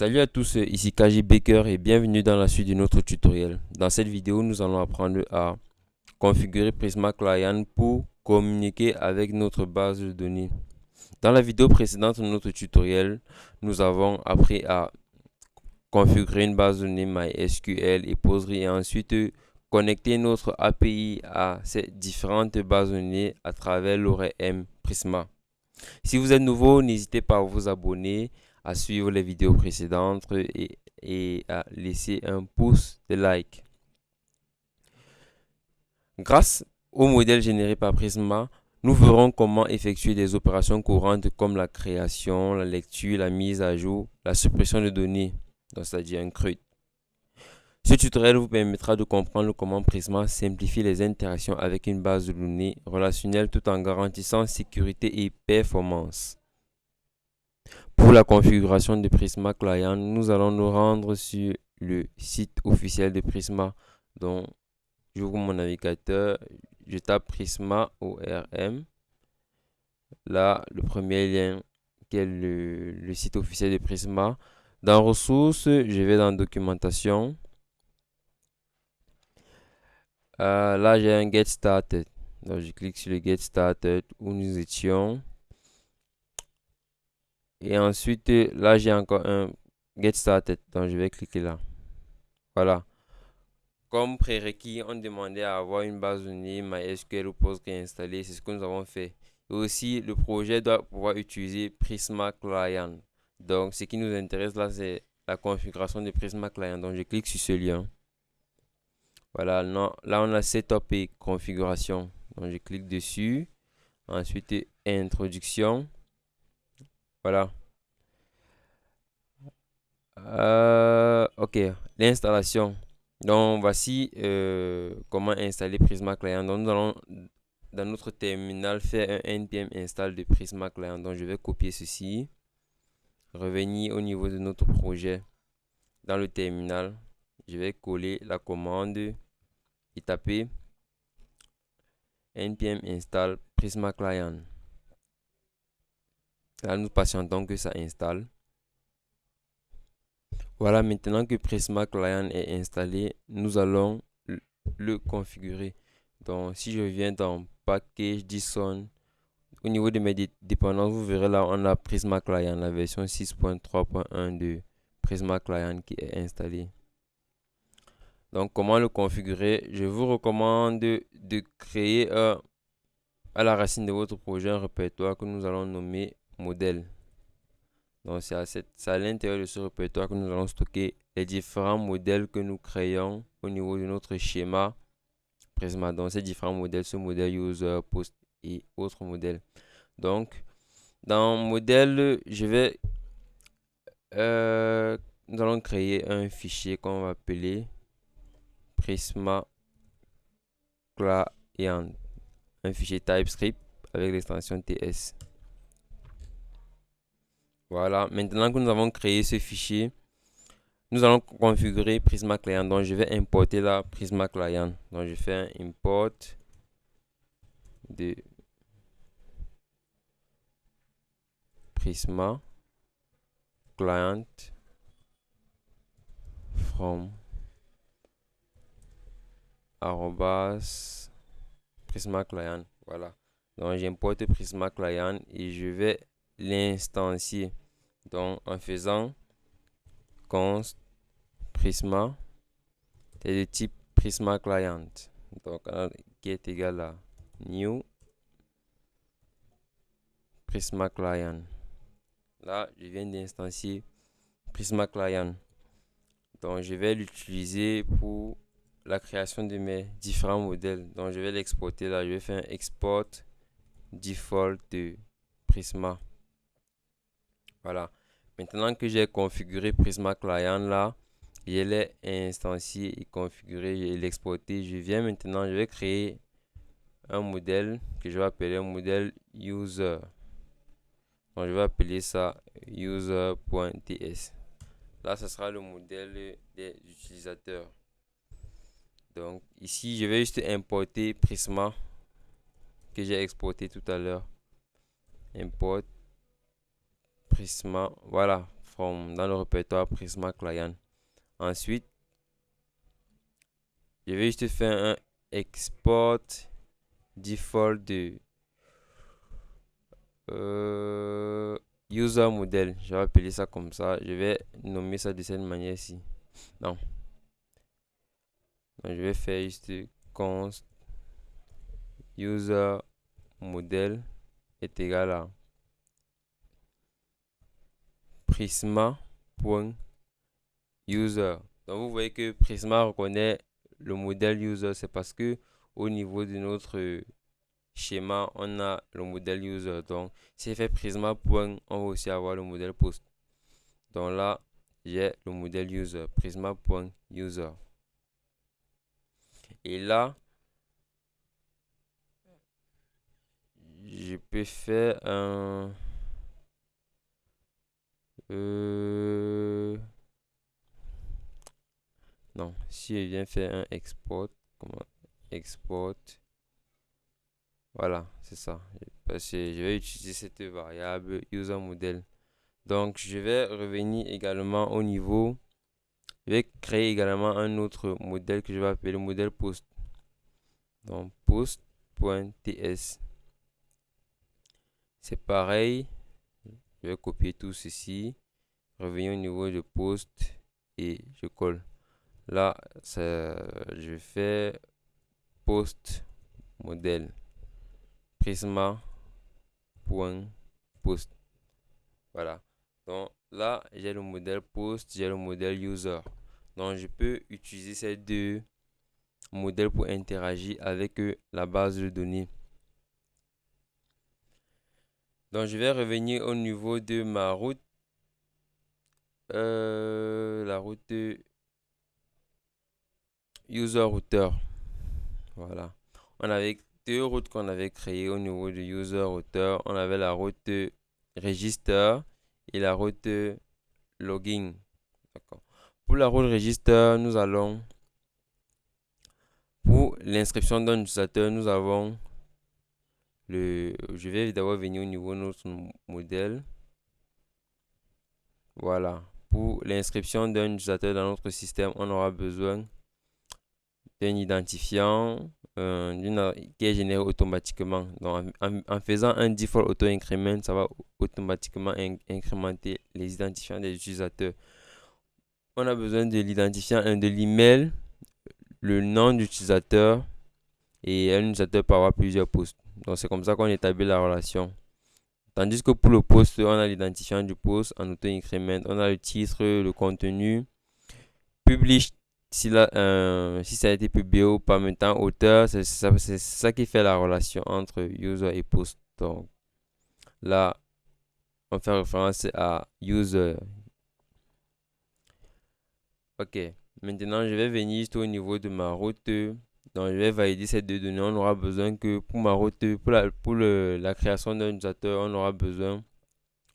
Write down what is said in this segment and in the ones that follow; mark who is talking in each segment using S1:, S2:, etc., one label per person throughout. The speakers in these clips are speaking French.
S1: Salut à tous, ici KJ Baker et bienvenue dans la suite de notre tutoriel. Dans cette vidéo, nous allons apprendre à configurer Prisma Client pour communiquer avec notre base de données. Dans la vidéo précédente de notre tutoriel, nous avons appris à configurer une base de données MySQL et Postgre et ensuite connecter notre API à ces différentes bases de données à travers l'ORM Prisma. Si vous êtes nouveau, n'hésitez pas à vous abonner, à suivre les vidéos précédentes et à laisser un pouce de like. Grâce au modèle généré par Prisma, nous verrons comment effectuer des opérations courantes comme la création, la lecture, la mise à jour, la suppression de données, c'est-à-dire un CRUD. Ce tutoriel vous permettra de comprendre comment Prisma simplifie les interactions avec une base de données relationnelle tout en garantissant sécurité et performance. Pour la configuration de Prisma Client, nous allons nous rendre sur le site officiel de Prisma. Donc, j'ouvre mon navigateur, je tape Prisma ORM. Là, le premier lien qui est le site officiel de Prisma. Dans ressources, je vais dans documentation. Là, j'ai un Get Started. Donc, je clique sur le Get Started où nous étions. Et ensuite, là, j'ai encore un Get Started. Donc, je vais cliquer là. Voilà. Comme prérequis, on demandait à avoir une base de données MySQL ou Postgre installée. C'est ce que nous avons fait. Et aussi, le projet doit pouvoir utiliser Prisma Client. Donc, ce qui nous intéresse là, c'est la configuration de Prisma Client. Donc, je clique sur ce lien. Voilà, non, là, on a Setup et configuration. Donc, je clique dessus. Ensuite, introduction. Voilà. Ok, l'installation. Donc, voici comment installer Prisma Client. Donc, nous allons dans notre terminal faire un npm install de Prisma Client. Donc, je vais copier ceci, revenir au niveau de notre projet dans le terminal. Je vais coller la commande et taper npm install Prisma Client. Là, nous patientons que ça installe. Voilà, maintenant que Prisma Client est installé, nous allons le configurer. Donc, si je viens dans Package JSON, au niveau de mes dépendances, vous verrez là, on a Prisma Client, la version 6.3.1 de Prisma Client qui est installée. Donc, comment le configurer? Je vous recommande de créer à la racine de votre projet un répertoire que nous allons nommer modèle. Donc, c'est à l'intérieur de ce répertoire que nous allons stocker les différents modèles que nous créons au niveau de notre schéma Prisma. Donc, ces différents modèles, ce modèle user, post et autres modèles. Donc, dans modèle, nous allons créer un fichier qu'on va appeler Prisma Client, un fichier TypeScript avec l'extension TS. Voilà, maintenant que nous avons créé ce fichier, nous allons configurer Prisma Client. Donc, je vais importer la Prisma Client. Donc, je fais un import de Prisma Client from Prisma Client. Voilà. Donc, j'importe Prisma Client et je vais l'instancier. Donc, en faisant const Prisma, c'est de type Prisma Client. Donc, qui est égal à new Prisma Client. Là, je viens d'instancier Prisma Client. Donc, je vais l'utiliser pour la création de mes différents modèles. Donc, je vais l'exporter là. Je vais faire un export default de Prisma. Voilà. Maintenant que j'ai configuré Prisma Client là, je l'ai instancié et configuré, je l'ai exporté. Je viens maintenant, je vais créer un modèle que je vais appeler un modèle user. Donc, je vais appeler ça user.ts. Là, ce sera le modèle des utilisateurs. Donc, ici, je vais juste importer Prisma que j'ai exporté tout à l'heure. Import Prisma, voilà, dans le répertoire Prisma Client. Ensuite, je vais juste faire un export default de user model. Je vais appeler ça comme ça. Je vais nommer ça de cette manière-ci. Non. Donc, je vais faire juste const user model est égal à prisma.user. Donc vous voyez que Prisma reconnaît le modèle user, c'est parce que au niveau de notre schéma, on a le modèle user. Donc si je fais Prisma. On va aussi avoir le modèle post. Donc là, j'ai le modèle user, Prisma.user. Et là, je peux faire un non, si je viens faire un export, comment export, voilà, c'est ça. Parce que je vais utiliser cette variable user model. Donc, je vais revenir également au niveau, je vais créer également un autre modèle que je vais appeler le modèle post. Donc, post.ts. C'est pareil, je vais copier tout ceci, revenir au niveau de post et je colle. Là, je fais post modèle prisma.post. Voilà. Donc là, j'ai le modèle post, j'ai le modèle user. Donc je peux utiliser ces deux modèles pour interagir avec la base de données. Donc je vais revenir au niveau de ma route. La route user router. Voilà. On avait deux routes qu'on avait créées au niveau du user router. On avait la route register et la route logging. D'accord. Pour la route register, nous allons, pour l'inscription d'un utilisateur, nous avons je vais d'abord venir au niveau de notre modèle. Voilà. Pour l'inscription d'un utilisateur dans notre système, on aura besoin d'un identifiant qui est généré automatiquement. Donc, en faisant un default auto-increment, ça va automatiquement incrémenter les identifiants des utilisateurs. On a besoin de l'identifiant, de l'email, le nom d'utilisateur et un utilisateur peut avoir plusieurs posts. Donc, c'est comme ça qu'on établit la relation. Tandis que pour le post, on a l'identifiant du post en auto-increment, on a le titre, le contenu, publish si ça a été publié ou pas. Maintenant, auteur, c'est ça qui fait la relation entre user et post. Donc là, on fait référence à user. Ok, maintenant je vais venir juste au niveau de ma route. Donc je vais valider ces deux données. On aura besoin que pour ma route, pour la création d'un utilisateur, on aura besoin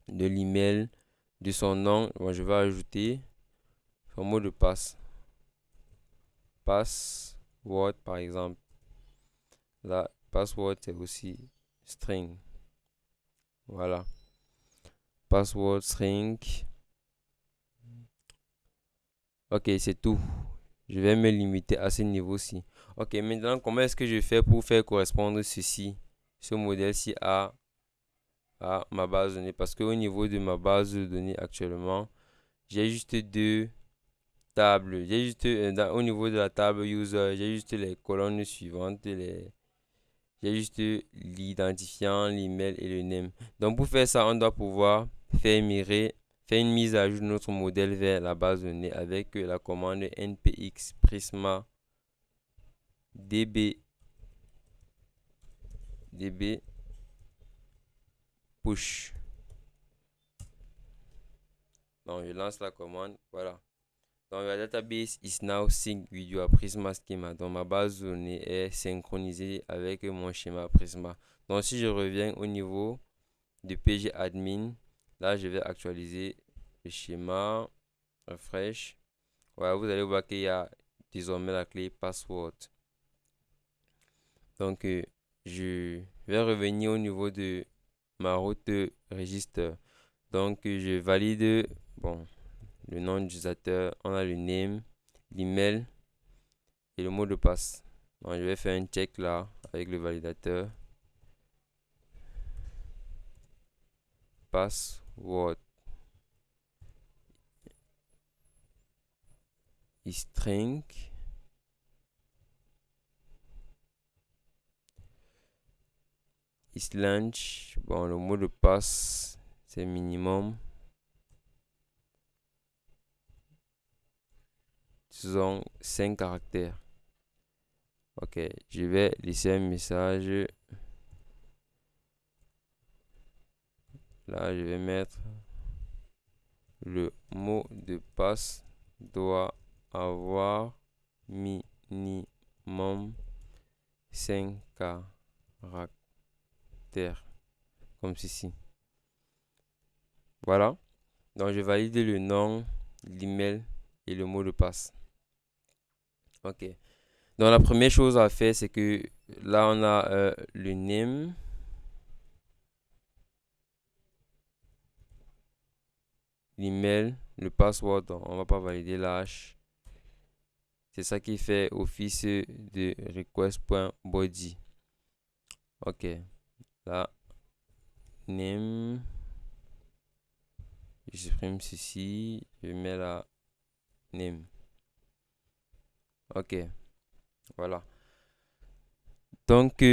S1: de l'email, de son nom. Bon, je vais ajouter son mot de passe. Password par exemple. Là, password c'est aussi string. Voilà. Password string. Ok, c'est tout. Je vais me limiter à ce niveau-ci. Ok, maintenant, comment est-ce que je fais pour faire correspondre ce modèle-ci à ma base de données? Parce qu'au niveau de ma base de données actuellement, j'ai juste deux tables. J'ai juste, au niveau de la table user, j'ai juste les colonnes suivantes. J'ai juste l'identifiant, l'email et le name. Donc, pour faire ça, on doit pouvoir faire une mise à jour de notre modèle vers la base de données avec la commande npx prisma db push. Donc, je lance la commande. Voilà. Donc, la database is now synced with your Prisma schema. Donc, ma base de données est synchronisée avec mon schéma Prisma. Donc, si je reviens au niveau de PG admin, là, je vais actualiser le schéma. Refresh. Voilà, vous allez voir qu'il y a désormais la clé password. Donc, je vais revenir au niveau de ma route registre. Donc, je valide Bon, le nom d'utilisateur, on a le name, l'email et le mot de passe. Donc, je vais faire un check là avec le validateur. Password string is lunch. Bon, le mot de passe, c'est minimum. Disons 5 caractères. Ok, je vais laisser un message. Là, je vais mettre le mot de passe doit avoir minimum 5 caractères. Comme ceci. Voilà. Donc, je valide le nom, l'email et le mot de passe. Ok. Donc, la première chose à faire, c'est que là, on a le name. L'email, le password, on va pas valider l'hash. C'est ça qui fait office de request.body. Ok. Là, name. Je supprime ceci. Je mets la name. Ok. Voilà. Donc,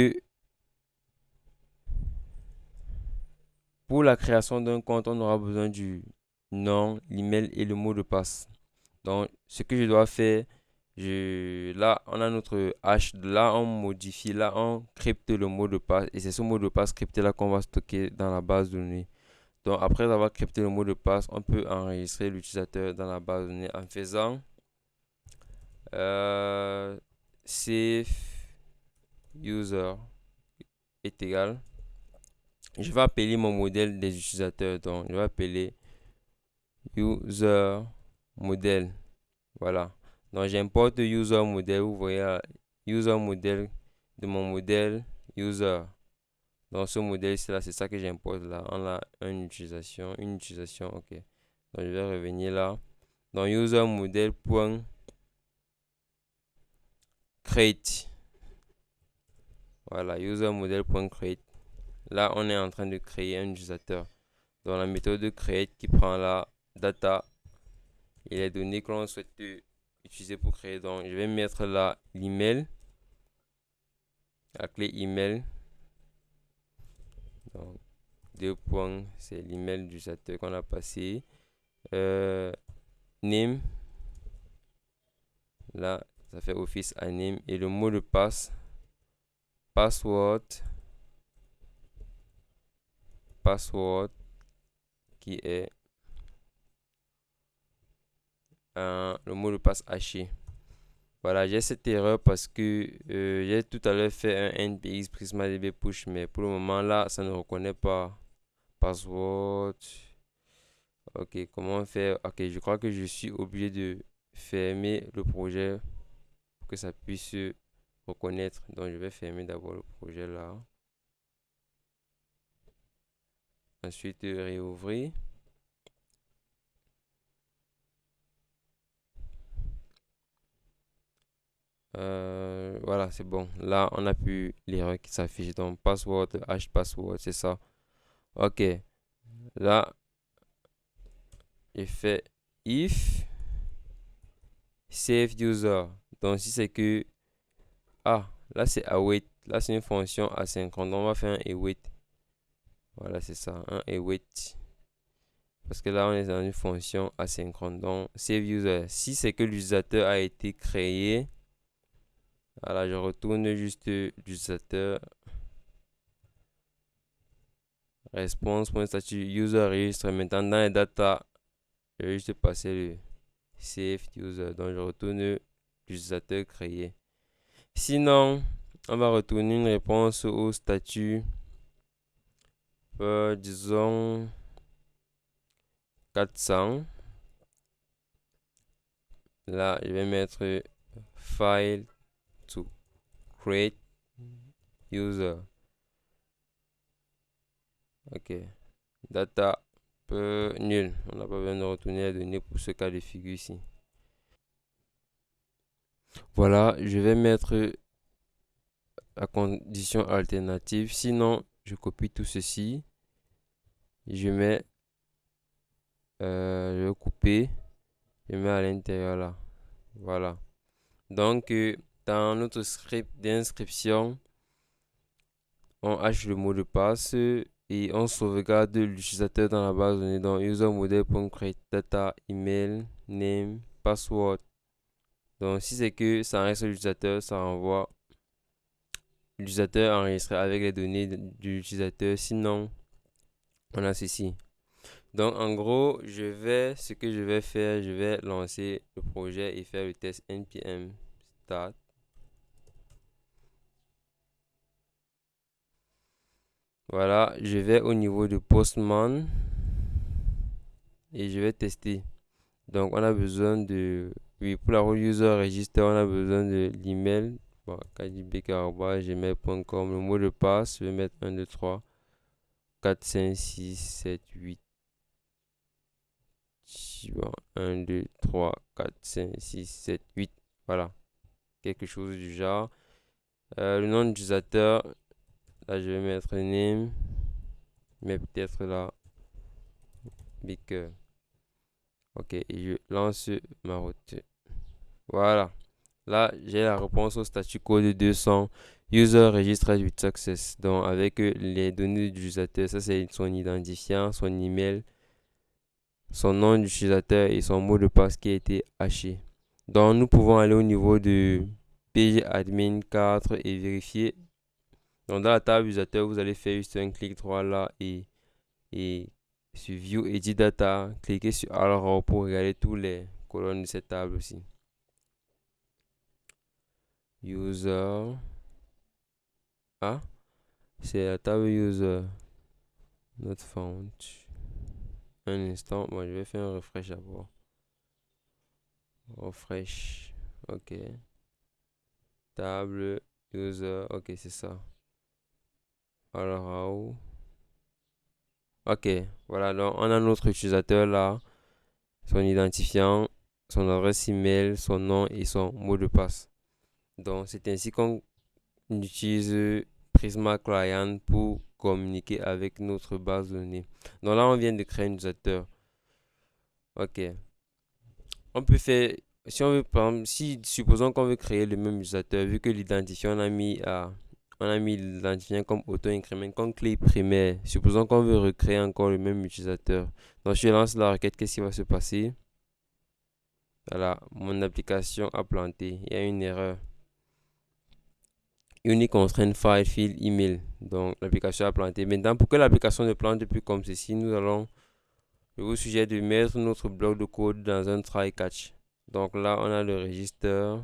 S1: pour la création d'un compte, on aura besoin du nom, l'email et le mot de passe. Donc, ce que je dois faire, là, on a notre hash. Là, on modifie. Là, on crypte le mot de passe. Et c'est ce mot de passe crypté là qu'on va stocker dans la base de données. Donc, après avoir crypté le mot de passe, on peut enregistrer l'utilisateur dans la base de données en faisant save user est égal. Je vais appeler mon modèle des utilisateurs. Donc, je vais appeler user modèle. Voilà. Donc, j'importe user modèle. Vous voyez, user modèle de mon modèle user. Donc, ce modèle ici, là, c'est ça que j'importe là. On a une utilisation, ok. Donc, je vais revenir là. Donc, user modèle.create. Voilà, user modèle.create. Là, on est en train de créer un utilisateur. Donc, la méthode de create qui prend la data et les données que l'on souhaite utiliser pour créer. Donc, je vais mettre là l'email, la clé email. Donc, 2 points, c'est l'email du utilisateur qu'on a passé. Name, là, ça fait office à name. Et le mot de passe, password, qui est le mot de passe haché. Voilà, j'ai cette erreur parce que j'ai tout à l'heure fait un npx prisma.db push, mais pour le moment là, ça ne reconnaît pas password. Ok, comment faire? Ok, je crois que je suis obligé de fermer le projet pour que ça puisse se reconnaître. Donc, je vais fermer d'abord le projet là. Ensuite, réouvrir. Voilà, c'est bon. Là, on a pu l'erreur qui s'affiche. Donc, password, hash password, c'est ça. Ok. Là, j'ai fait if save user. Donc, si c'est que... Ah, là, c'est await. Là, c'est une fonction asynchrone. Donc, on va faire un await. Voilà, c'est ça. Un await. Parce que là, on est dans une fonction asynchrone. Donc, save user. Si c'est que l'utilisateur a été créé, voilà, je retourne juste l'utilisateur. Response.statut user registre. Maintenant, dans les data, je vais juste passer le save user. Donc, je retourne l'utilisateur créé. Sinon, on va retourner une réponse au statut. Disons 400. Là, je vais mettre file to create user. Ok. Data Nul. On n'a pas besoin de retourner la donnée pour ce cas de figure ici. Voilà, je vais mettre la condition alternative. Sinon, je copie tout ceci. Je mets, je vais couper. Je mets à l'intérieur là. Voilà. Donc, dans notre script d'inscription, on hache le mot de passe et on sauvegarde l'utilisateur dans la base de données. Donc, usermodel.create data, email, name, password. Donc, si c'est que ça enregistre l'utilisateur, ça renvoie l'utilisateur enregistré avec les données de l'utilisateur. Sinon, on a ceci. Donc, en gros, ce que je vais faire, je vais lancer le projet et faire le test npm start. Voilà, je vais au niveau de Postman et je vais tester. Donc, on a besoin de, oui, pour la rôle user register, on a besoin de l'email. Bon, kadibek@gmail.com. Le mot de passe, je vais mettre 1, 2, 3, 4, 5, 6, 7, 8. Bon, 1, 2, 3, 4, 5, 6, 7, 8. Voilà, quelque chose du genre. Le nom d'utilisateur, là, je vais mettre name, mais peut-être là, big. Ok, et je lance ma route. Voilà. Là, j'ai la réponse au statut code 200. User registered with success. Donc, avec les données de l'utilisateur, ça c'est son identifiant, son email, son nom d'utilisateur et son mot de passe qui a été haché. Donc, nous pouvons aller au niveau de pgadmin 4 et vérifier. Donc, dans la table utilisateur, vous allez faire juste un clic droit là et sur View Edit Data, cliquez sur All pour regarder toutes les colonnes de cette table aussi. User. Ah, c'est la table User. Not found. Un instant, moi je vais faire un refresh d'abord. Refresh. Ok. Table User. Ok, c'est ça. Alors, ok, voilà, donc on a notre utilisateur là, son identifiant, son adresse email, son nom et son mot de passe. Donc c'est ainsi qu'on utilise Prisma Client pour communiquer avec notre base de données. Donc là, on vient de créer un utilisateur. Ok. On peut faire, si on veut, par exemple, si supposons qu'on veut créer le même utilisateur, vu que l'identifiant on a mis l'identifiant comme auto-increment, comme clé primaire. Supposons qu'on veut recréer encore le même utilisateur. Donc je lance la requête, qu'est-ce qui va se passer? Voilà, mon application a planté. Il y a une erreur. Unique constraint file field email. Donc l'application a planté. Maintenant, pour que l'application ne plante plus comme ceci, je vous suggère de mettre notre bloc de code dans un try catch. Donc là, on a le register,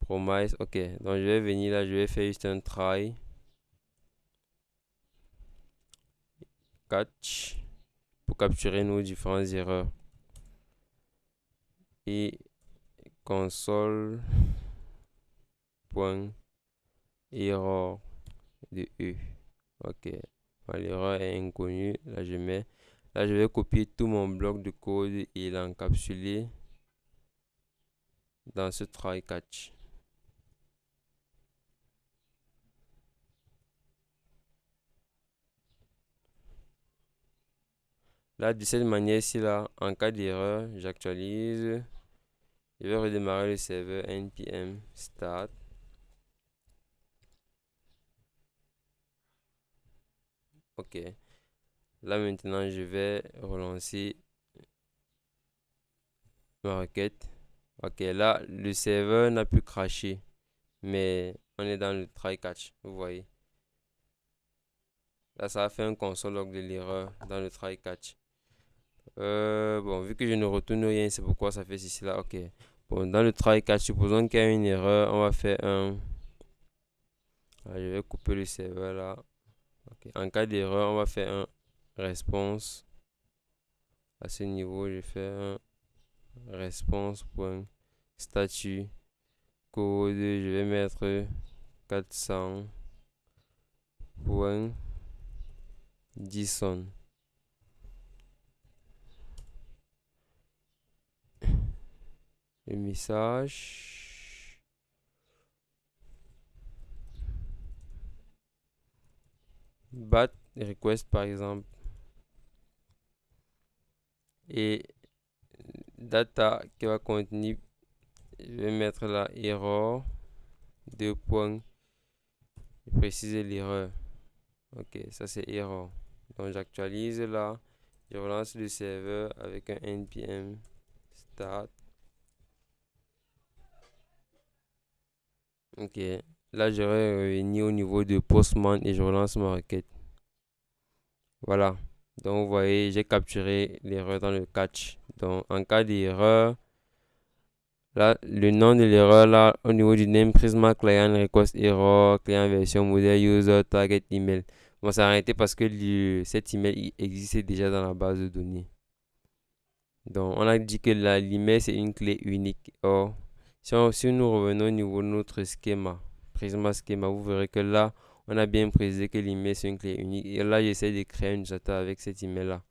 S1: promise. Ok, donc je vais venir là, je vais faire juste un try catch pour capturer nos différentes erreurs. Et console.error de E. Ok, l'erreur est inconnue. Là, je vais copier tout mon bloc de code et l'encapsuler dans ce try catch. Là, de cette manière-ci, là, en cas d'erreur, j'actualise. Je vais redémarrer le serveur npm start. Ok. Là, maintenant, je vais relancer ma requête. Ok, là, le serveur n'a plus craché. Mais on est dans le try catch. Vous voyez. Là, ça a fait un console log de l'erreur dans le try catch. Bon, vu que je ne retourne rien, c'est pourquoi ça fait ceci là. Ok. Bon, dans le try catch, supposons qu'il y a une erreur, on va faire un. Ah, je vais couper le serveur là. Ok. En cas d'erreur, on va faire un response. À ce niveau, je fais un response.statut code. Je vais mettre 400.json. le message. Bat request par exemple. Et data qui va contenir, je vais mettre là error, deux points, préciser l'erreur. Ok, ça c'est error. Donc j'actualise là, je relance le serveur avec un npm start. Ok, là je vais revenir au niveau de Postman et je relance ma requête. Voilà, donc vous voyez, j'ai capturé l'erreur dans le catch. Donc en cas d'erreur, là, le nom de l'erreur, là, au niveau du name, Prisma Client Request Error, client version modèle user target email. Bon, ça a arrêté parce que cet email existait déjà dans la base de données. Donc, on a dit que l'email, c'est une clé unique. Or, si nous revenons au niveau de notre schéma, Prisma Schema, vous verrez que là, on a bien précisé que l'email, c'est une clé unique. Et là, j'essaie de créer une data avec cet email-là.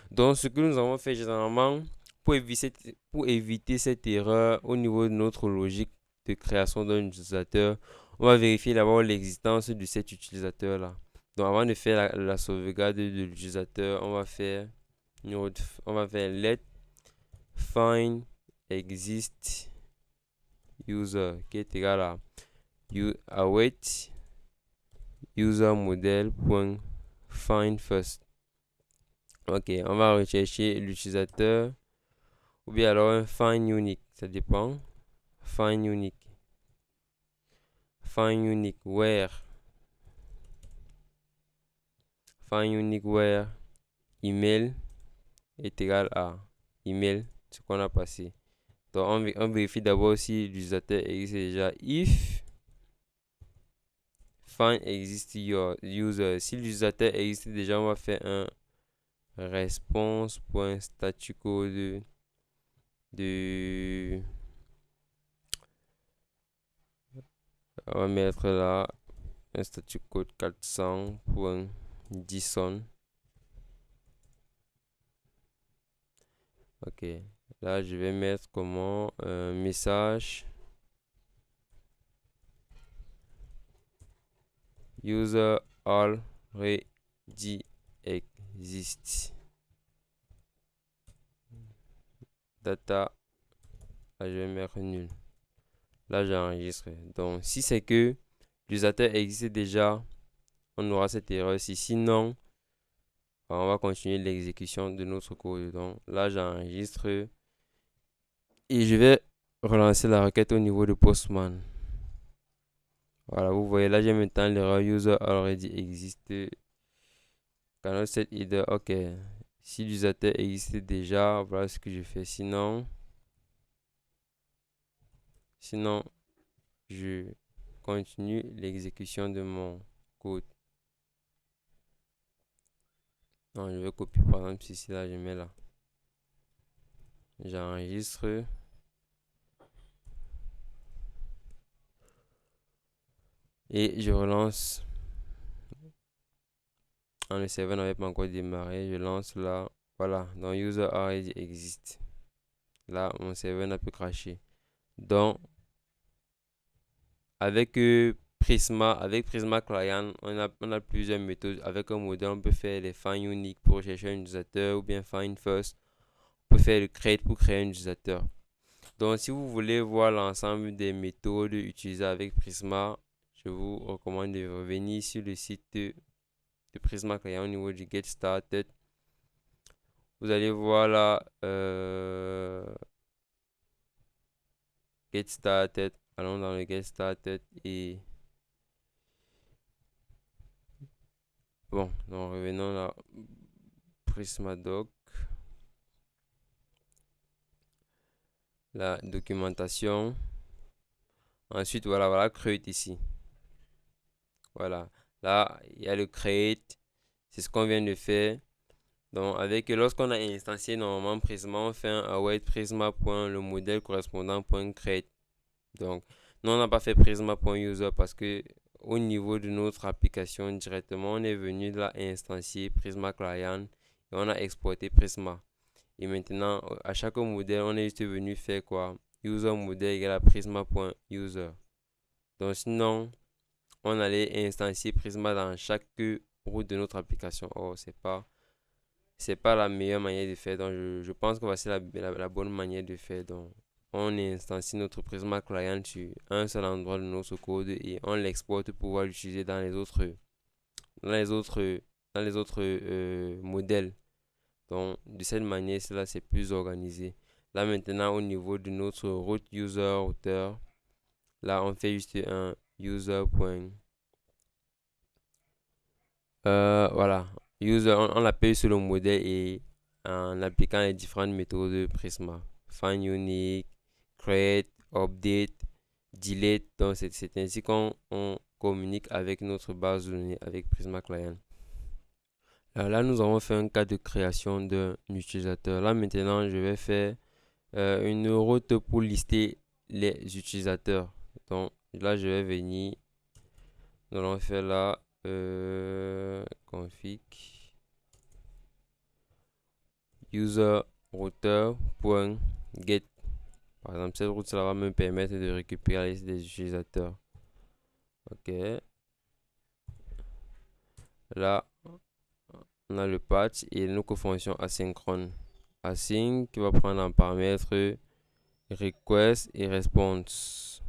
S1: Donc, ce que nous avons fait généralement, pour éviter cette erreur au niveau de notre logique de création d'un utilisateur, on va vérifier d'abord l'existence de cet utilisateur-là. Donc, avant de faire la sauvegarde de l'utilisateur, on va faire let find exist user qui est égal à await user model.find first. Ok, on va rechercher l'utilisateur ou bien alors un find unique, ça dépend. Find unique. Find unique where. Find unique where email est égal à email, ce qu'on a passé. Donc on vérifie d'abord si l'utilisateur existe déjà. If find exist your user. Si l'utilisateur existe déjà, on va faire un response.statucode de on va mettre là un statut code 400.json. Ok, là je vais mettre comment un message user already exists. Data, là je vais mettre nul. Là j'enregistre. Donc si c'est que l'utilisateur existe déjà, on aura cette erreur ici. Sinon, on va continuer l'exécution de notre code. Donc là j'enregistre et je vais relancer la requête au niveau de Postman. Voilà, vous voyez là j'ai maintenant l'erreur user already existe. Cannot set either. Ok, si l'utilisateur existe déjà, voilà ce que je fais. Sinon, je continue l'exécution de mon code. Non, je vais copier par exemple ici, là, je mets là. J'enregistre. Et je relance. Le serveur n'avait pas encore démarré. Je lance là. Voilà. Donc, user already exist. Là, mon serveur n'a plus craché. Donc, avec Prisma Client, on a plusieurs méthodes. Avec un modèle, on peut faire les find unique pour chercher un utilisateur ou bien find first. On peut faire le create pour créer un utilisateur. Donc, si vous voulez voir l'ensemble des méthodes utilisées avec Prisma, je vous recommande de revenir sur le site de Prisma Client au niveau du Get Started. Vous allez voir là Get Started. Allons dans le Get Started et bon, donc revenons là. Prisma Doc. La documentation. Ensuite, voilà, create ici. Voilà. Là, il y a le create. C'est ce qu'on vient de faire. Donc, lorsqu'on a instancié normalement Prisma, on fait un await Prisma. Le modèle correspondant .create. Donc, nous, on n'a pas fait Prisma.user parce que au niveau de notre application directement, on est venu là instancier Prisma Client et on a exporté Prisma. Et maintenant, à chaque modèle, on est juste venu faire quoi? user model égale à prisma.user. Donc sinon, on allait instancier Prisma dans chaque route de notre application. Oh, c'est pas la meilleure manière de faire. Donc je pense que voici la bonne manière de faire. Donc on instancie notre Prisma client sur un seul endroit de notre code et on l'exporte pour pouvoir l'utiliser dans les autres, dans les autres modèles. Donc, de cette manière, cela c'est plus organisé. Là, maintenant, au niveau de notre route user router, là, on fait juste un user. Voilà. User, on l'appelle sur le modèle et en appliquant les différentes méthodes de Prisma. Find unique, create, update, delete. Donc, c'est ainsi qu'on communique avec notre base de données avec Prisma Client. Là, nous avons fait un cas de création d'un utilisateur. Là, maintenant, je vais faire une route pour lister les utilisateurs. Donc, là, je vais venir. Nous allons faire là config user router.get. Par exemple, cette route, ça va me permettre de récupérer la liste des utilisateurs. Ok. Là, on a le patch et notre fonction asynchrone. Async qui va prendre en paramètre request et response.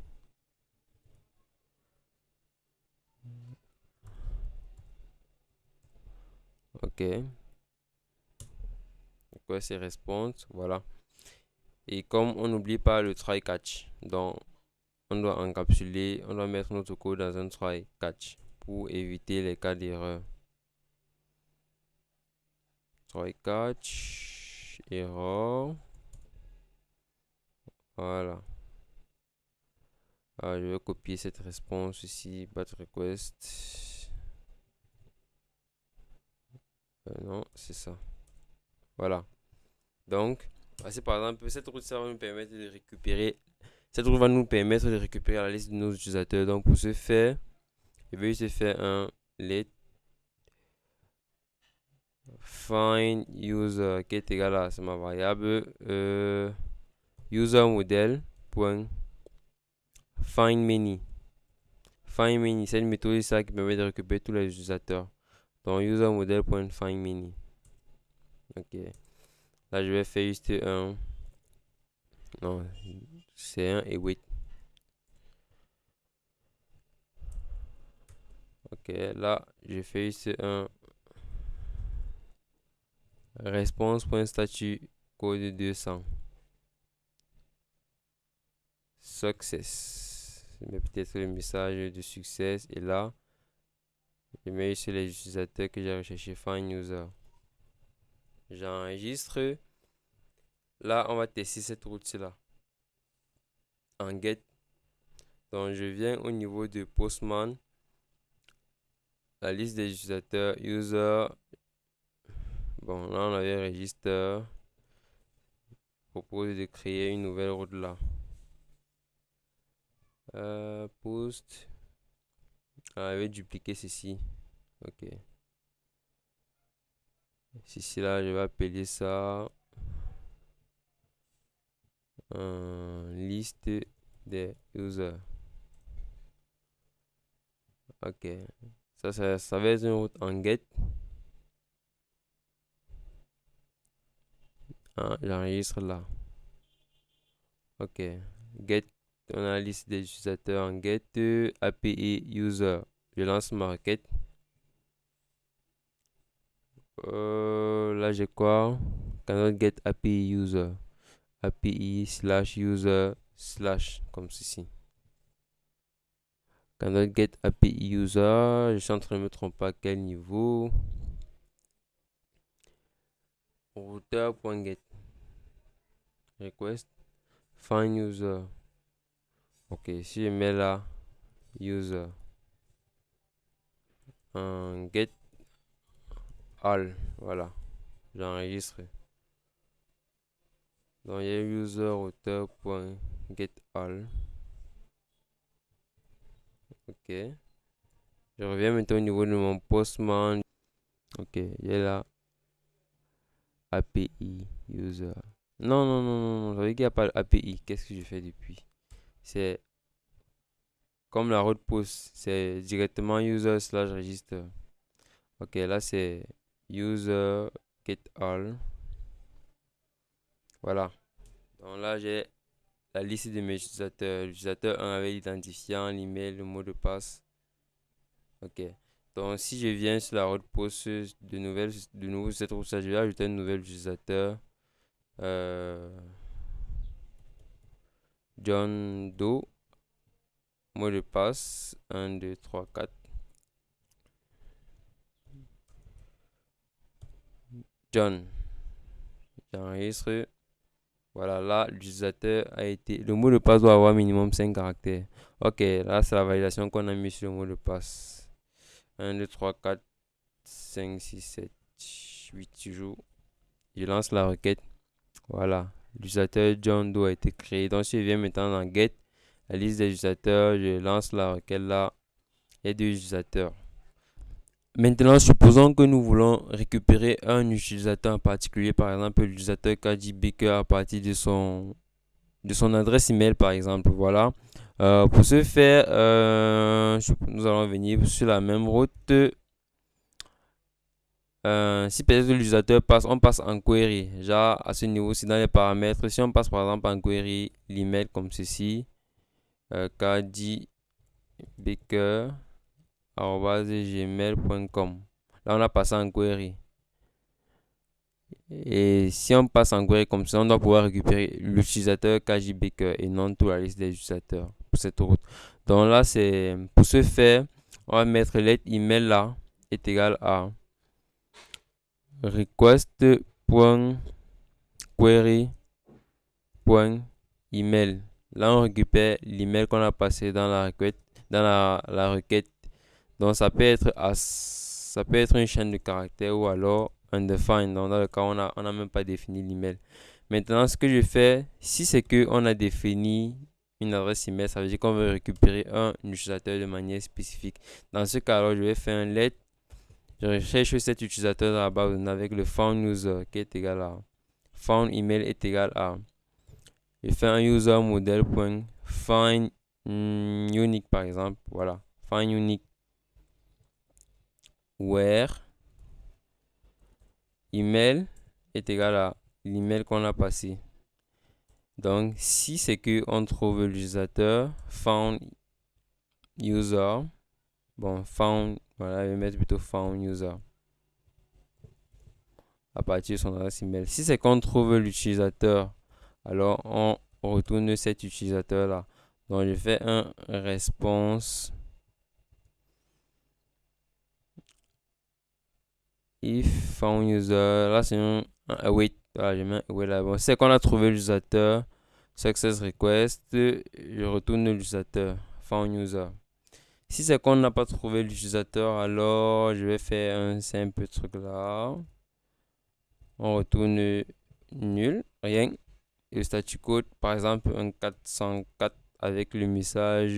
S1: Ok. Request et response. Voilà. Et comme on n'oublie pas le try catch, donc on doit encapsuler, on doit mettre notre code dans un try catch pour éviter les cas d'erreur. Try catch, error. Voilà. Je vais copier cette réponse ici, bat request. Non, c'est ça. Voilà. Donc, voici par exemple, cette route ça va nous permettre de récupérer. Cette route va nous permettre de récupérer la liste de nos utilisateurs. Donc, pour ce faire, je vais juste faire un let find user qui est égal à ma variable user model point find many. Find many, c'est une méthode ça qui permet de récupérer tous les utilisateurs. Donc, user model point find many. Ok. Là, je vais faire juste un. Non, c'est un et wait. Ok, là, je fais juste un response.statut code 200. Success. Je mets peut-être le message de succès. Et là, je mets sur les utilisateurs que j'ai recherché find user. J'enregistre. Là, on va tester cette route-là en get. Donc, je viens au niveau de Postman. La liste des utilisateurs user. Bon, là, on avait register. Propose de créer une nouvelle route là. Post. Je vais dupliquer ceci. Ok. Ceci là, je vais appeler ça liste des users. Ok. Ça va être une route en get. J'enregistre là. Ok. Get. On a la liste des utilisateurs en get API user. Je lance ma requête. Là, j'ai quoi? Cannot get API user. API slash user slash comme ceci. Cannot get API user. Je suis en train de me tromper à quel niveau. Router.get request find user. Ok, si je mets là user get all, voilà, j'enregistre. Donc il y a user router.get all. Ok, je reviens maintenant au niveau de mon postman. Ok, il y a là API user. Non, non, non, non, non, ça veut dire qu'il n'y a pas d'API. Qu'est-ce que je fais depuis? C'est comme la route pousse, c'est directement user slash register. Ok, là c'est user get all. Voilà. Donc là j'ai la liste de mes utilisateurs. L'utilisateur 1 avec l'identifiant, l'email, le mot de passe. Ok. Donc si je viens sur la route post de nouveau sur cette route, je vais ajouter un nouvel utilisateur. John Doe. Mot de passe. 1, 2, 3, 4. John. J'enregistre. Voilà, là, l'utilisateur a été. Le mot de passe doit avoir minimum 5 caractères. Ok, là, c'est la validation qu'on a mis sur le mot de passe. 1, 2, 3, 4, 5, 6, 7, 8 toujours. Je lance la requête. Voilà, l'utilisateur John Doe a été créé. Donc, si je viens maintenant dans Get, la liste des utilisateurs, je lance la requête là. Il y a deux utilisateurs. Maintenant, supposons que nous voulons récupérer un utilisateur en particulier, par exemple l'utilisateur KJ Baker à partir de son adresse email par exemple. Voilà. Pour ce faire, nous allons venir sur la même route. Si peut-être l'utilisateur passe, on passe en query. Genre à ce niveau, c'est dans les paramètres. Si on passe par exemple en query l'email comme ceci, kdbaker@gmail.com. Là, on a passé en query. Et si on passe en query comme ça, on doit pouvoir récupérer l'utilisateur KJ Baker et non toute la liste des utilisateurs pour cette route. Donc là, c'est pour ce faire, on va mettre let email là est égal à request.query.email. Là, on récupère l'email qu'on a passé dans la requête, la requête. Donc ça peut être une chaîne de caractères ou alors undefined. Donc dans le cas où on a même pas défini l'email. Maintenant, ce que je fais, si c'est que on a défini une adresse email, ça veut dire qu'on veut récupérer un utilisateur de manière spécifique. Dans ce cas, alors, je vais faire un let. Je recherche cet utilisateur dans la base de données avec le found user qui est égal à found email est égal à. Je fais un user model.find unique par exemple. Voilà. Find unique where email est égal à l'email qu'on a passé. Donc, si c'est que on trouve l'utilisateur found user, bon, found, voilà, je vais mettre plutôt found user à partir de son adresse email. Si c'est qu'on trouve l'utilisateur, alors on retourne cet utilisateur là. Donc, je fais un response if found user. Là, c'est un await. Voilà, je mets un await là. Bon, c'est qu'on a trouvé l'utilisateur. Success request. Je retourne l'utilisateur. Found user. Si c'est qu'on n'a pas trouvé l'utilisateur, alors je vais faire un simple truc là. On retourne nul, rien. Le statut code, par exemple, un 404 avec le message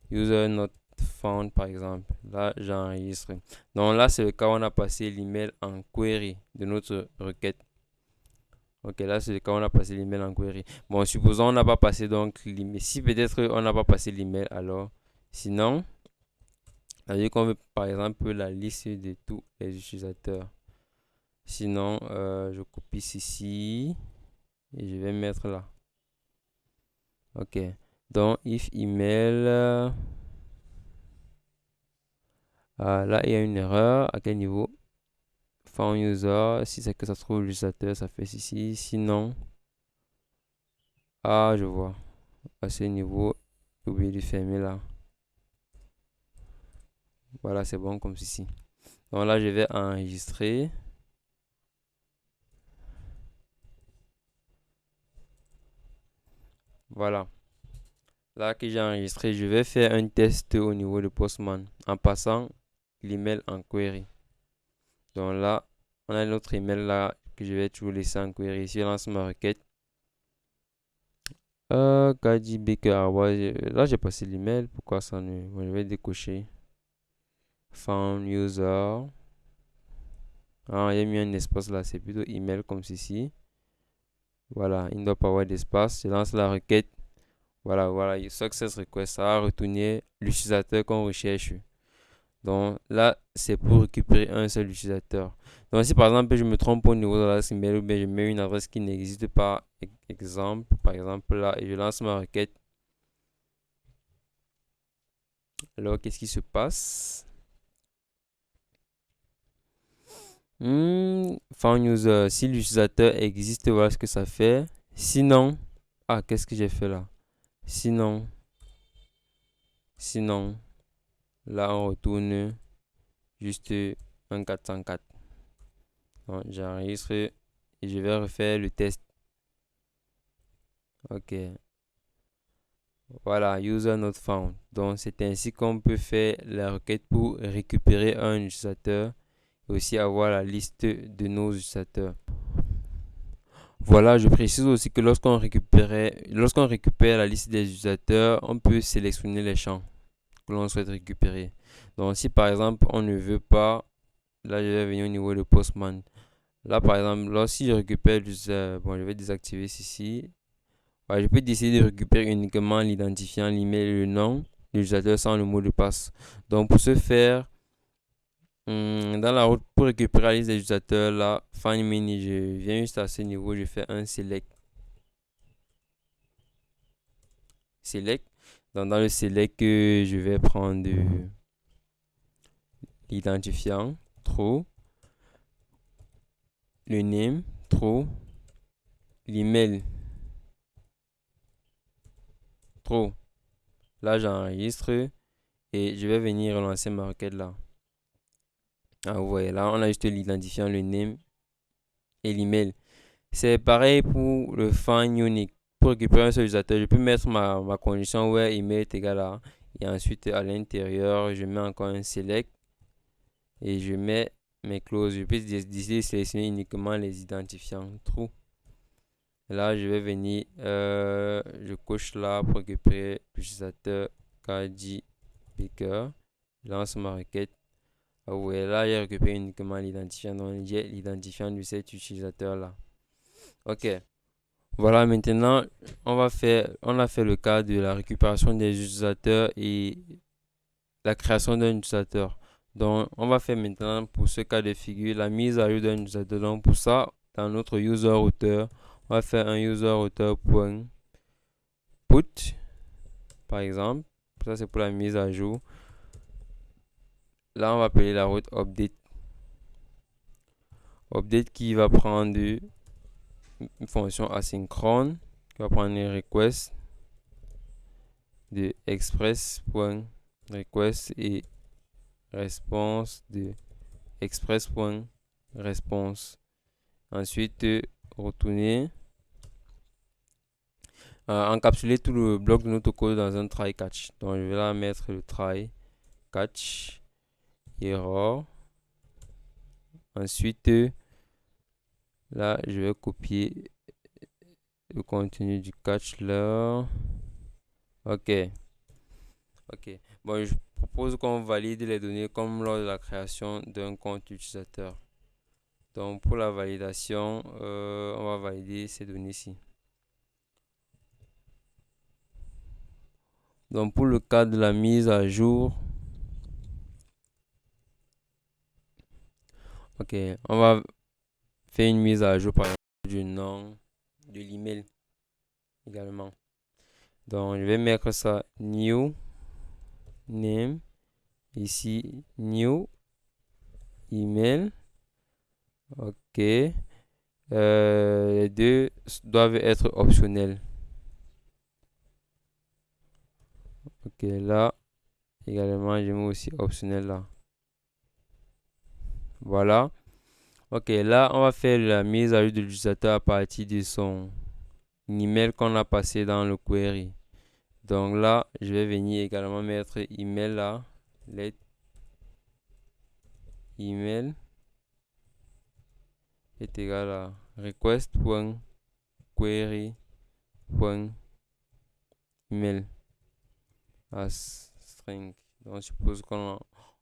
S1: user not found, par exemple. Là, j'enregistre. Donc là, c'est le cas où on a passé l'email en query de notre requête. Ok, là, c'est le cas où on a passé l'email en query. Bon, supposons on n'a pas passé donc l'email. Si peut-être on n'a pas passé l'email, alors sinon, ça veut dire qu'on veut par exemple la liste de tous les utilisateurs. Sinon, je copie ceci et je vais mettre là. Ok. Donc, if email. Là, il y a une erreur. À quel niveau? Found user. Si c'est que ça trouve l'utilisateur, ça fait ceci. Sinon, je vois. À ce niveau, j'ai oublié de fermer là. Voilà, c'est bon comme ceci. Donc là, je vais enregistrer. Voilà. Là que j'ai enregistré, je vais faire un test au niveau de Postman en passant l'email en query. Donc là, on a notre email là que je vais toujours laisser en query. Si je lance ma requête, KDBaker, là j'ai passé l'email. Pourquoi ça ne. Bon, je vais décocher. Found user. Il y a mis un espace là, c'est plutôt email comme ceci. Voilà, il ne doit pas avoir d'espace. Je lance la requête. Voilà, success request, ça va retourner l'utilisateur qu'on recherche. Donc là, c'est pour récupérer un seul utilisateur. Donc si par exemple je me trompe au niveau de l'adresse email ou bien je mets une adresse qui n'existe pas, exemple, par exemple là, et je lance ma requête, alors qu'est-ce qui se passe? Found user, si l'utilisateur existe, voilà ce que ça fait. Sinon, qu'est-ce que j'ai fait là? Sinon, sinon, là on retourne juste un 404. Donc, j'enregistre et je vais refaire le test. Ok. Voilà, user not found. Donc, c'est ainsi qu'on peut faire la requête pour récupérer un utilisateur et aussi avoir la liste de nos utilisateurs. Voilà, je précise aussi que lorsqu'on récupère la liste des utilisateurs, on peut sélectionner les champs que l'on souhaite récupérer. Donc, si par exemple, on ne veut pas, là, je vais venir au niveau de Postman. Là, par exemple, lorsque je récupère bon, je vais désactiver ceci. Ouais, je peux décider de récupérer uniquement l'identifiant, l'email et le nom de l'utilisateur sans le mot de passe. Donc, pour ce faire, dans la route pour récupérer la liste des utilisateurs, là, Find Mini, je viens juste à ce niveau, je fais un select. Select. Donc, dans le select, je vais prendre l'identifiant, true, le name, true, l'email, true. Là, j'enregistre et je vais venir relancer ma requête là. Vous voyez là, on a juste l'identifiant, le name et l'email. C'est pareil pour le find unique. Pour récupérer un seul utilisateur, je peux mettre ma condition where email est égal à. Et ensuite, à l'intérieur, je mets encore un select. Et je mets mes clauses. Je peux décider de sélectionner uniquement les identifiants true. Là, je vais venir, je coche là pour récupérer l'utilisateur KJ Baker. Je lance ma requête. Vous voyez là, j'ai récupéré uniquement l'identifiant. Donc, j'ai l'identifiant de cet utilisateur là. Ok. Voilà, maintenant, on a fait le cas de la récupération des utilisateurs et la création d'un utilisateur. Donc, on va faire maintenant, pour ce cas de figure, la mise à jour d'un utilisateur. Donc, pour ça, dans notre user auteur, on va faire un user auteur.put, par exemple. Ça, c'est pour la mise à jour. Là, on va appeler la route update. Update qui va prendre une fonction asynchrone, qui va prendre les requests de express.request et réponse de express.response. Ensuite, retourner, encapsuler tout le bloc de notre code dans un try catch. Donc, je vais là mettre le try catch error. Ensuite, là, je vais copier le contenu du catch là. Ok. Ok. Bon, je propose qu'on valide les données comme lors de la création d'un compte utilisateur. Donc, pour la validation, on va valider ces données-ci. Donc, pour le cas de la mise à jour, ok, on va faire une mise à jour par exemple du nom de l'email également. Donc, je vais mettre ça new name, ici new email. Ok, les deux doivent être optionnels. Ok, là également, je mets aussi optionnel là. Voilà. Ok, là, on va faire la mise à jour de l'utilisateur à partir de son email qu'on a passé dans le query. Donc là, je vais venir également mettre email là. Let email est égal à request.query.email as string. Donc, je suppose qu'on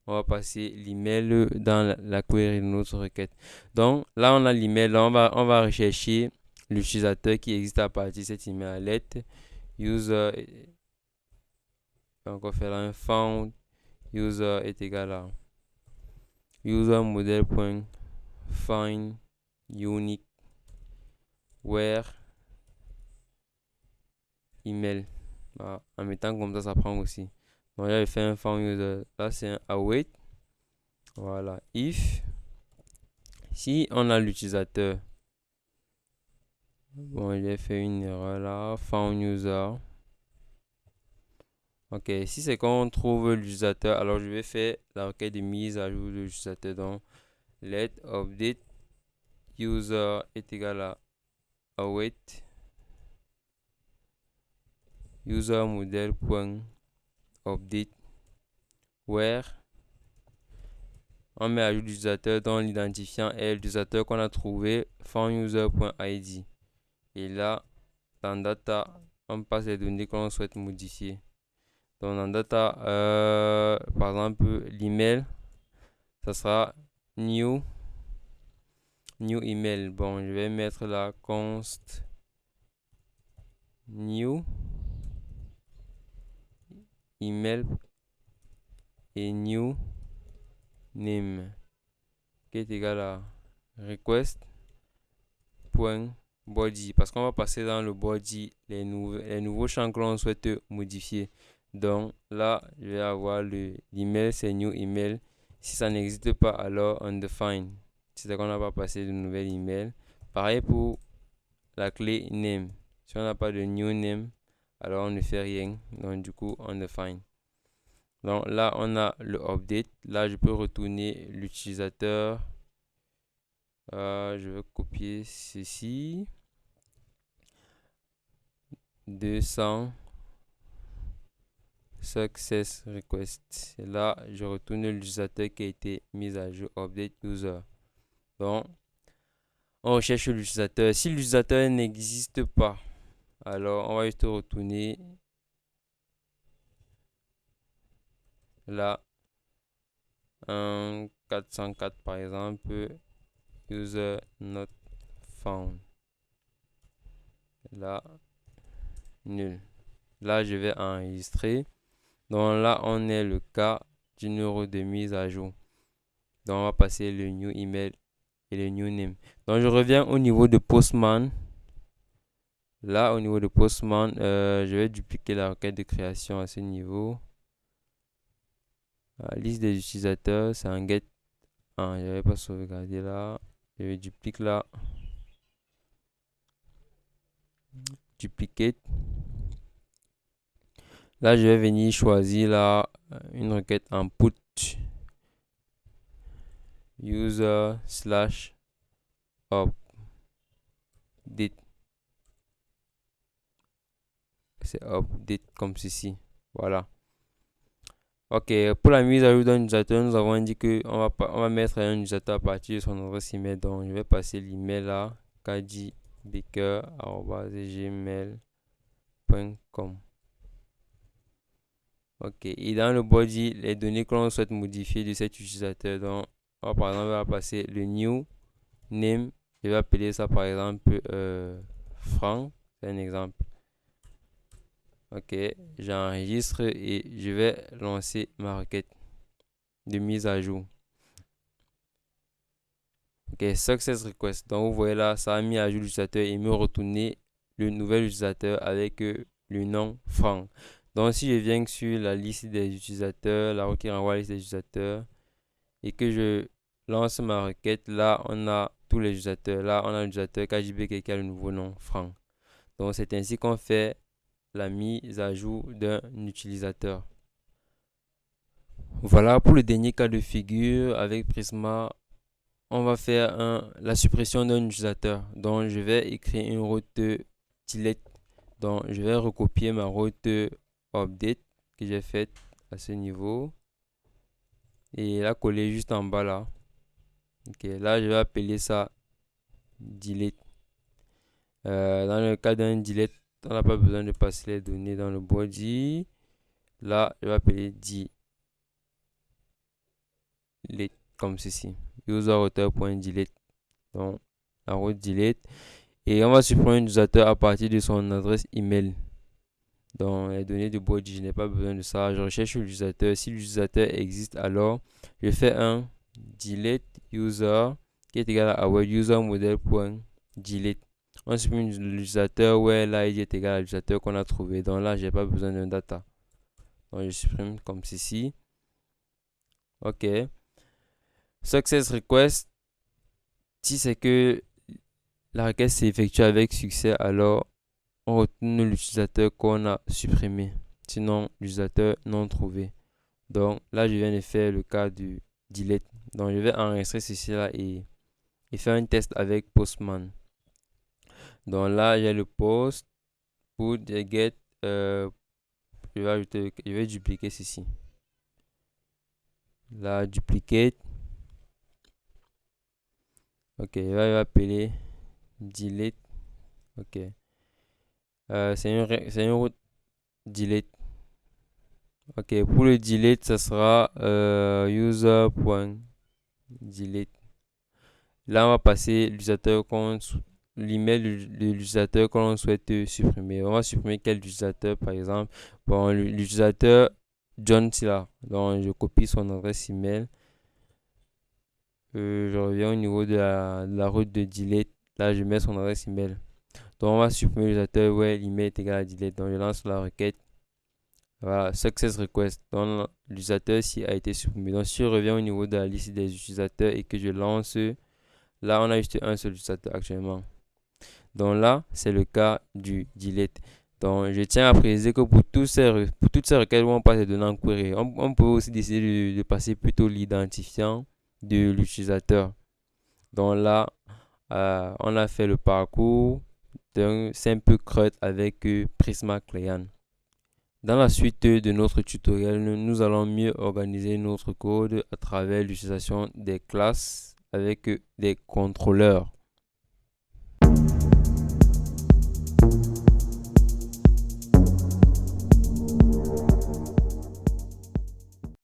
S1: va passer l'email dans la query de notre requête. Donc, là, on a l'email. Là, on va rechercher l'utilisateur qui existe à partir de cet email à lettre. User, on va encore faire là un found. User est égal à user model.find unique where email. Voilà. En mettant comme ça prend aussi. Donc là, je fais un found user. Là, c'est un await. Voilà. If, si on a l'utilisateur, bon, j'ai fait une erreur là. Found user. Ok, si c'est qu'on trouve l'utilisateur, alors je vais faire la requête de mise à jour de l'utilisateur. Donc, let update user est égal à await user model.update where on met à jour l'utilisateur dont l'identifiant est l'utilisateur qu'on a trouvé founduser.id. Et là, dans data, on passe les données que l'on souhaite modifier. Donc dans data, par exemple, l'email, ça sera new email. Bon, je vais mettre la const new email et new name qui est égal à request.body parce qu'on va passer dans le body les nouveaux champs que l'on souhaite modifier. Donc là, je vais avoir l'email, c'est new email. Si ça n'existe pas, alors undefined. C'est-à-dire qu'on n'a pas passé de nouvel email. Pareil pour la clé name. Si on n'a pas de new name, alors on ne fait rien. Donc du coup, undefined. Donc là, on a le update. Là, je peux retourner l'utilisateur. Je vais copier ceci. 200 success request. Et là, je retourne l'utilisateur qui a été mis à jour, update user. Donc, on recherche l'utilisateur. Si l'utilisateur n'existe pas, alors on va juste retourner là, un 404 par exemple, user not found. Là, nul. Là, je vais enregistrer. Donc là, on est le cas du numéro de mise à jour. Donc, on va passer le new email et le new name. Donc, je reviens au niveau de Postman. Là, au niveau de Postman, je vais dupliquer la requête de création à ce niveau. La liste des utilisateurs, c'est un get. Ah, je n'avais pas sauvegardé là. Je vais dupliquer là. Duplicate. Là, je vais venir choisir là une requête en put user slash update. C'est update comme ceci. Voilà. Ok, pour la mise à jour d'un utilisateur, nous avons dit qu'on va mettre un utilisateur à partir de son adresse email. Donc, je vais passer l'email là, kdbaker@gmail.com. Ok, et dans le body, les données que l'on souhaite modifier de cet utilisateur. Donc, par exemple, on va passer le new name. Je vais appeler ça par exemple Franck. C'est un exemple. Ok, j'enregistre et je vais lancer ma requête de mise à jour. Ok, success request. Donc vous voyez là, ça a mis à jour l'utilisateur et me retourner le nouvel utilisateur avec le nom Franck. Donc si je viens sur la liste des utilisateurs, la requête renvoie la liste des utilisateurs et que je lance ma requête, là on a tous les utilisateurs. Là on a l'utilisateur KJB qui a le nouveau nom Franck. Donc c'est ainsi qu'on fait la mise à jour d'un utilisateur. Voilà pour le dernier cas de figure avec Prisma. On va faire la suppression d'un utilisateur. Donc je vais écrire une route delete. Donc je vais recopier ma route update que j'ai faite à ce niveau et la coller juste en bas là. Ok, là je vais appeler ça delete. Dans le cas d'un delete, on n'a pas besoin de passer les données dans le body. Là, je vais appeler delete comme ceci. User author.delete. Donc, la route delete. Et on va supprimer l'utilisateur à partir de son adresse email. Dans les données de body, je n'ai pas besoin de ça. Je recherche l'utilisateur. Si l'utilisateur existe, alors je fais un delete user qui est égal à our user model.delete. On supprime l'utilisateur where l'id est égal à l'utilisateur qu'on a trouvé. Donc là, j'ai pas besoin d'un data. Donc je supprime comme ceci. OK. Success request. Si c'est que la requête s'est effectuée avec succès, alors on retourne l'utilisateur qu'on a supprimé. Sinon, l'utilisateur non trouvé. Donc là, je viens de faire le cas du delete. Donc je vais enregistrer ceci là et faire un test avec Postman. Donc là, j'ai le post, put, get, je vais dupliquer ceci. Là, duplicate. Ok, je vais appeler delete. Ok. C'est une route delete. Ok, pour le delete, ça sera user.delete. Là, on va passer l'email de l'utilisateur qu'on souhaite supprimer. On va supprimer quel utilisateur, par exemple. Bon, l'utilisateur John Tilla. Donc, je copie son adresse email. Je reviens au niveau de la route de delete. Là, je mets son adresse email. Donc, on va supprimer l'utilisateur where l'email est égal à delete. Donc, je lance la requête. Voilà, success request. Donc, l'utilisateur ici a été supprimé. Donc, si je reviens au niveau de la liste des utilisateurs et que je lance, là, on a juste un seul utilisateur actuellement. Donc là, c'est le cas du delete. Donc, je tiens à préciser que pour toutes ces requêtes où on passe les données en query, on peut aussi décider de passer plutôt l'identifiant de l'utilisateur. Donc là, on a fait le parcours d'un simple CRUD avec Prisma Client. Dans la suite de notre tutoriel, nous allons mieux organiser notre code à travers l'utilisation des classes avec des contrôleurs.